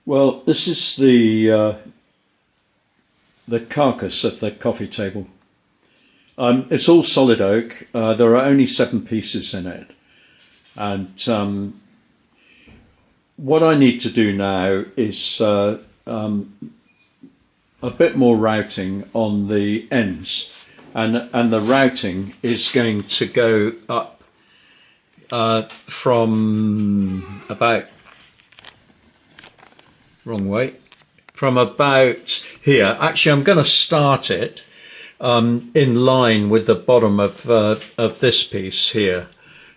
Well, this is the carcass of the coffee table. It's all solid oak. There are only 7 pieces in it, and what I need to do now is a bit more routing on the ends, and the routing is going to go up from about wrong way from about here. Actually, I'm going to start it in line with the bottom of this piece here.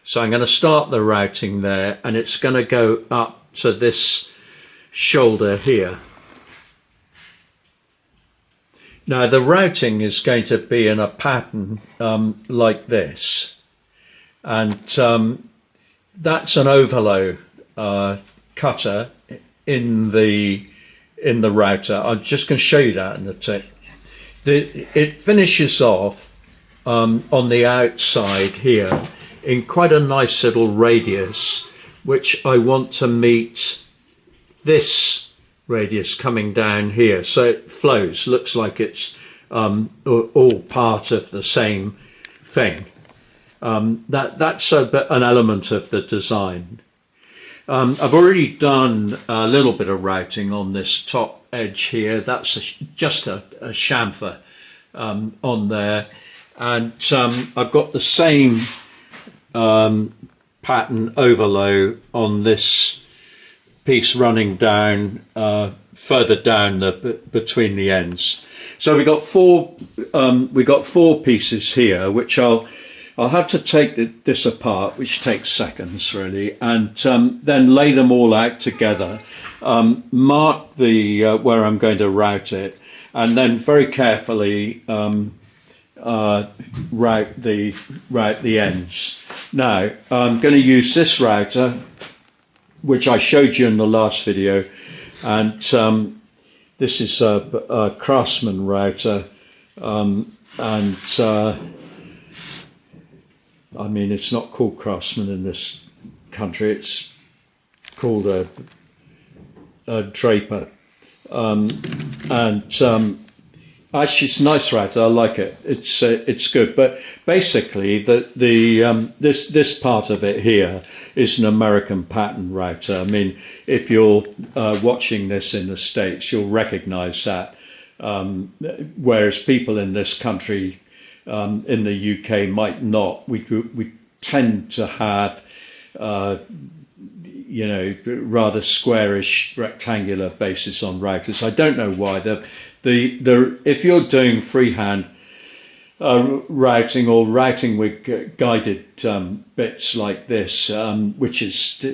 So I'm going to start the routing there, and it's going to go up to this shoulder here. Now the routing is going to be in a pattern like this, and that's an overlow cutter in the router. I'm just going to show you that in a tick. It finishes off on the outside here in quite a nice little radius, which I want to meet this radius coming down here, so it flows, looks like it's all part of the same thing. That's an element of the design. I've already done a little bit of routing on this top edge here. That's just a chamfer on there, and I've got the same pattern overlow on this piece running down further down between the ends. So we got four pieces here, which I'll have to take this apart, which takes seconds really, and then lay them all out together, mark the where I'm going to route it, and then very carefully route the ends. Now I'm going to use this router, which I showed you in the last video, and this is a Craftsman router, and I mean, it's not called Craftsman in this country, it's called a Draper, and actually it's a nice router. I like it. It's good. But basically, this part of it here is an American pattern router. I mean, if you're watching this in the States, you'll recognise that. Whereas people in this country, in the UK, might not. We tend to have, rather squarish, rectangular bases on routers. I don't know why. If you're doing freehand routing or routing with guided bits like this, which is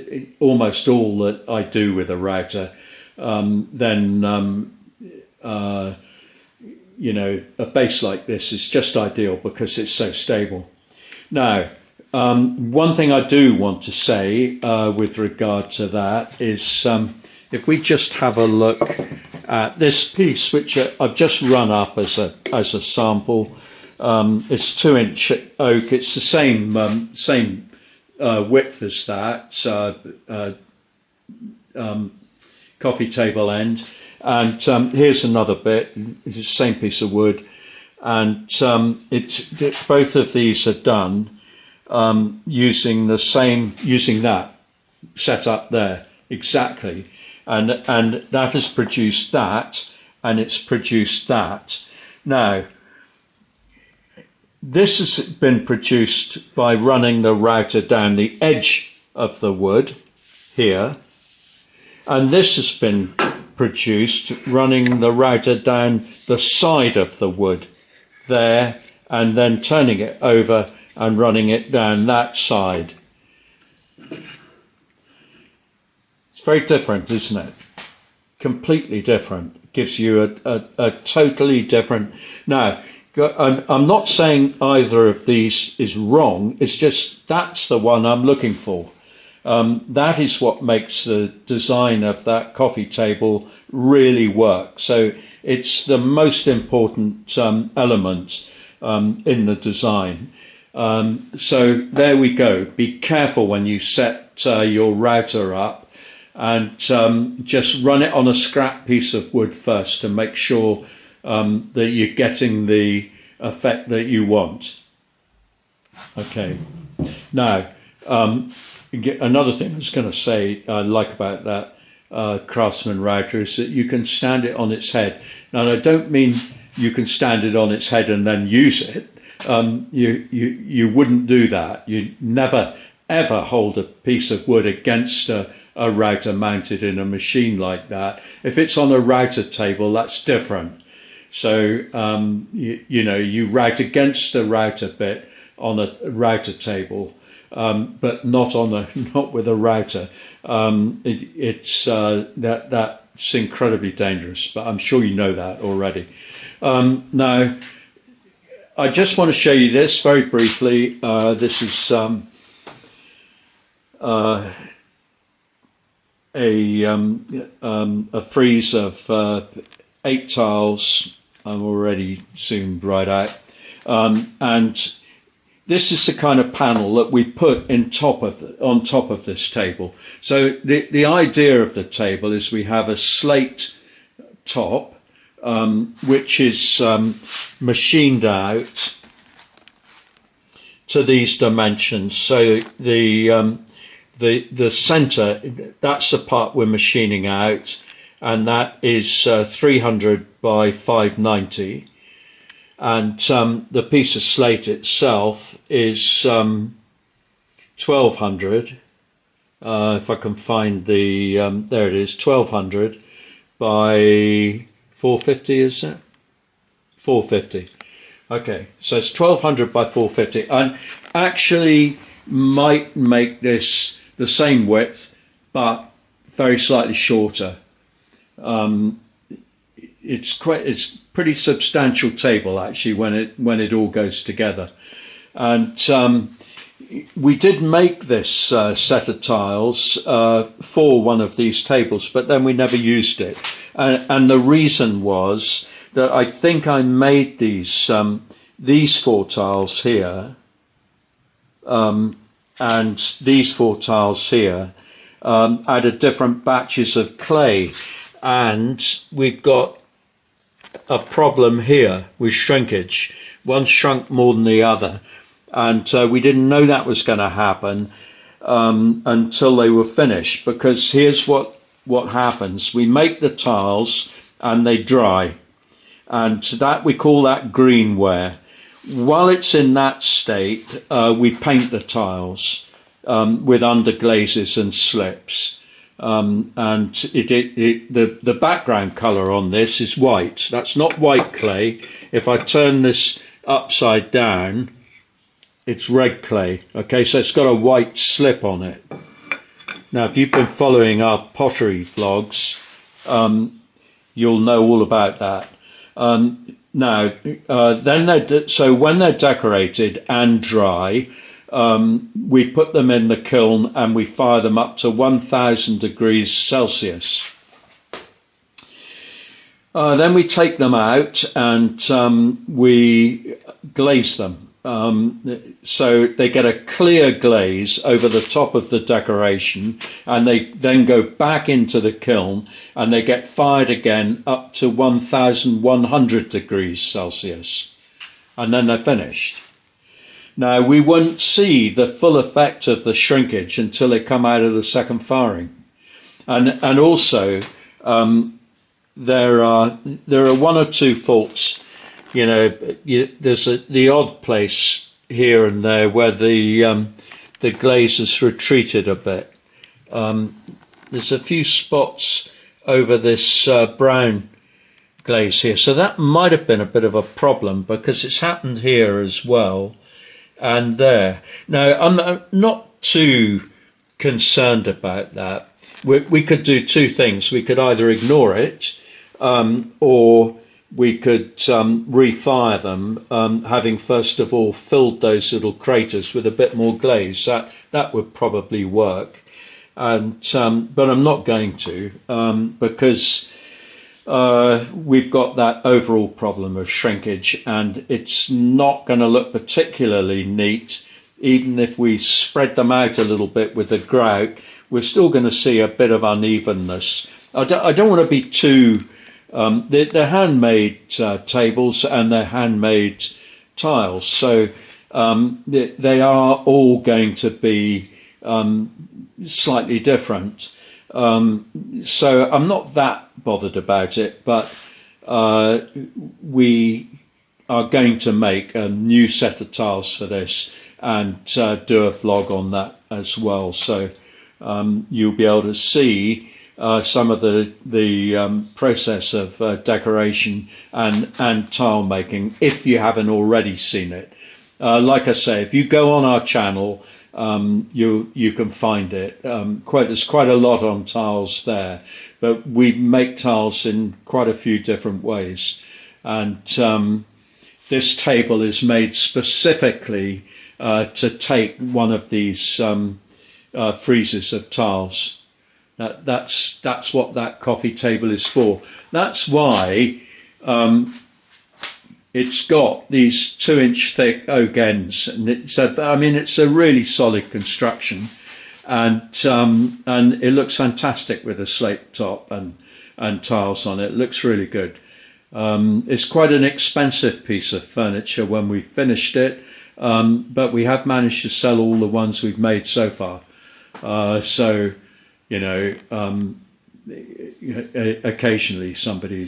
almost all that I do with a router, then a base like this is just ideal because it's so stable. Now, one thing I do want to say with regard to that is if we just have a look at this piece, which I've just run up as a sample. It's 2-inch oak. It's the same width as that coffee table end. And here's another bit. It's the same piece of wood, and both of these are done using that setup there exactly, and that has produced that, and it's produced that. Now, this has been produced by running the router down the edge of the wood here, and this has been produced running the router down the side of the wood there, and then turning it over and running it down that side. It's very different, isn't it? Completely different. It gives you a totally different. Now, I'm not saying either of these is wrong. It's just that's the one I'm looking for. That is what makes the design of that coffee table really work. So it's the most important element in the design. So there we go. Be careful when you set your router up and just run it on a scrap piece of wood first to make sure that you're getting the effect that you want. Okay. Now, another thing I was going to say I like about that Craftsman router is that you can stand it on its head. Now, I don't mean you can stand it on its head and then use it. You wouldn't do that. You never ever hold a piece of wood against a router mounted in a machine like that. If it's on a router table, that's different. So you route against the router bit on a router table, but not with a router. That's incredibly dangerous. But I'm sure you know that already. Now, I just want to show you this very briefly. This is a frieze of 8 tiles. I'm already zoomed right out, and this is the kind of panel that we put on top of this table. So the idea of the table is we have a slate top, which is machined out to these dimensions. So the center, that's the part we're machining out, and that is 300 by 590. And the piece of slate itself is 1200. If I can find the, there it is, 1200 by 450, is it? 450. Okay, so it's 1200 by 450. And actually might make this the same width, but very slightly shorter. It's pretty substantial table actually when it all goes together. And we did make this set of tiles for one of these tables, but then we never used it. And the reason was that I think I made these 4 tiles here and these 4 tiles here out of different batches of clay, and we've got a problem here with shrinkage. One shrunk more than the other, and we didn't know that was going to happen until they were finished, because here's what happens. We make the tiles and they dry, and that we call that green wear. While it's in that state, we paint the tiles with underglazes and slips. And the background colour on this is white. That's not white clay. If I turn this upside down, it's red clay. Okay, so it's got a white slip on it. Now, if you've been following our pottery vlogs, you'll know all about that. So when they're decorated and dry, we put them in the kiln and we fire them up to 1000 degrees Celsius. Then we take them out and we glaze them. So they get a clear glaze over the top of the decoration, and they then go back into the kiln and they get fired again up to 1100 degrees Celsius, and then they're finished. Now, we won't see the full effect of the shrinkage until they come out of the second firing. And also, there are 1 or 2 faults. You know, there's the odd place here and there where the glaze has retreated a bit. There's a few spots over this brown glaze here. So that might have been a bit of a problem, because it's happened here as well. And there. Now, I'm not too concerned about that. We could do 2 things. We could either ignore it, or we could refire them, having first of all filled those little craters with a bit more glaze. That would probably work. And but I'm not going to, because we've got that overall problem of shrinkage, and it's not going to look particularly neat even if we spread them out a little bit with the grout, we're still going to see a bit of unevenness. I don't want to be too... they're handmade tables and they're handmade tiles, so they are all going to be slightly different. So I'm not that bothered about it, but we are going to make a new set of tiles for this and do a vlog on that as well. So you'll be able to see some of the process of decoration and tile making if you haven't already seen it. Like I say, if you go on our channel, you can find it. There's quite a lot on tiles there, but we make tiles in quite a few different ways. And this table is made specifically to take one of these friezes of tiles. That's what that coffee table is for. That's why it's got these 2-inch thick oak ends, and it's a really solid construction, and it looks fantastic with a slate top and tiles on it. It looks really good. It's quite an expensive piece of furniture when we finished it, but we have managed to sell all the ones we've made so far. So, you know, occasionally somebody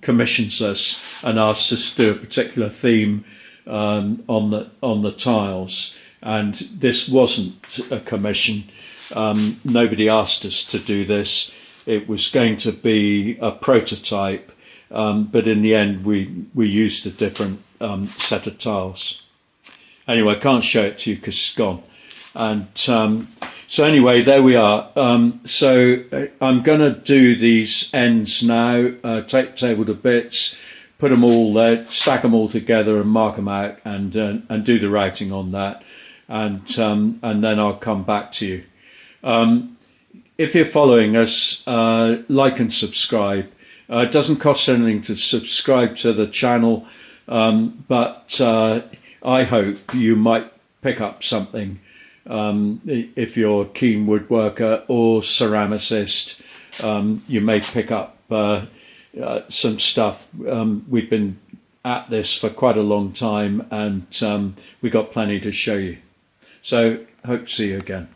commissions us and asks us to do a particular theme on the tiles, and this wasn't a commission. Nobody asked us to do this. It was going to be a prototype, but in the end we used a different set of tiles. Anyway, I can't show it to you because it's gone. And so anyway, there we are. So I'm going to do these ends now, take the table to bits, put them all there, stack them all together and mark them out, and do the writing on that. And then I'll come back to you. If you're following us, like and subscribe. It doesn't cost anything to subscribe to the channel, but I hope you might pick up something. If you're a keen woodworker or ceramicist, you may pick up some stuff. We've been at this for quite a long time, and we've got plenty to show you. So hope to see you again.